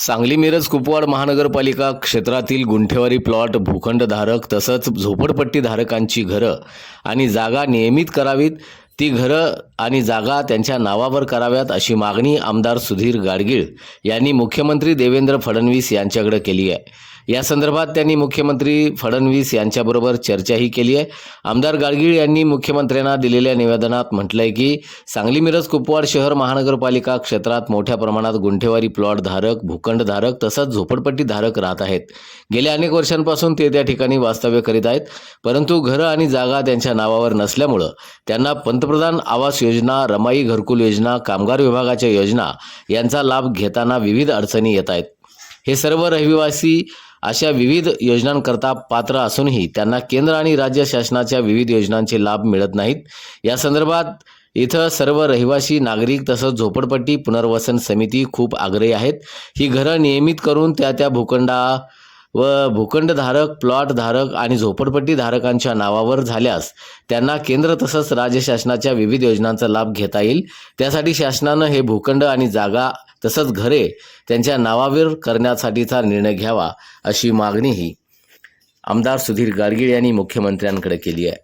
सांगली मिरज कुपवाड महानगरपालिका क्षेत्रातील गुंठेवारी प्लॉट भूखंडधारक तसंच झोपडपट्टीधारकांची घरं आणि जागा नियमित करावीत, ती घरं आणि जागा त्यांच्या नावावर कराव्यात अशी मागणी आमदार सुधीर गाडगीळ यांनी मुख्यमंत्री देवेंद्र फडणवीस यांच्याकडे केली आहे। या संदर्भात त्यांनी मुख्यमंत्री फडणवीस यांच्याबरोबर चर्चाही केली आहे। आमदार गाडगीळ यांनी मुख्यमंत्र्यांना दिलेल्या निवेदनात म्हटलंय की सांगली मिरज कुपवाड शहर महानगरपालिका क्षेत्रात मोठ्या प्रमाणात गुंठेवारी प्लॉट धारक, भूखंडधारक तसंच झोपडपट्टीधारक राहत आहेत। गेल्या अनेक वर्षांपासून ते त्या ठिकाणी वास्तव्य करीत आहेत, परंतु घरं आणि जागा त्यांच्या नावावर नसल्यामुळे त्यांना पंतप्रधान आवास योजना, रमाई घरकुल योजना, कामगार विभागाच्या योजना यांचा लाभ घेताना विविध अडचणी येत आहेत। हे सर्व रहिवासी अशा विविध योजनांकरता पात्र असूनही त्यांना केंद्र आणि राज्य शासनाच्या विविध योजनांचे लाभ मिळत नाहीत। या संदर्भात इथं सर्व रहिवासी नागरिक तसंच झोपडपट्टी पुनर्वसन समिती खूप आग्रही आहेत। ही घरं नियमित करून त्या भूखंडधारक, प्लॉटधारक आणि झोपडपट्टी धारकांच्या नावावर झाल्यास त्यांना केंद्र तसंच राज्य शासनाच्या विविध योजनांचा लाभ घेता येईल। त्यासाठी शासनानं हे भूखंड आणि जागा तसंच घरे त्यांच्या नावावर करण्यासाठीचा निर्णय घ्यावा अशी मागणीही आमदार सुधीर गाडगीळ यांनी मुख्यमंत्र्यांकडे केली आहे।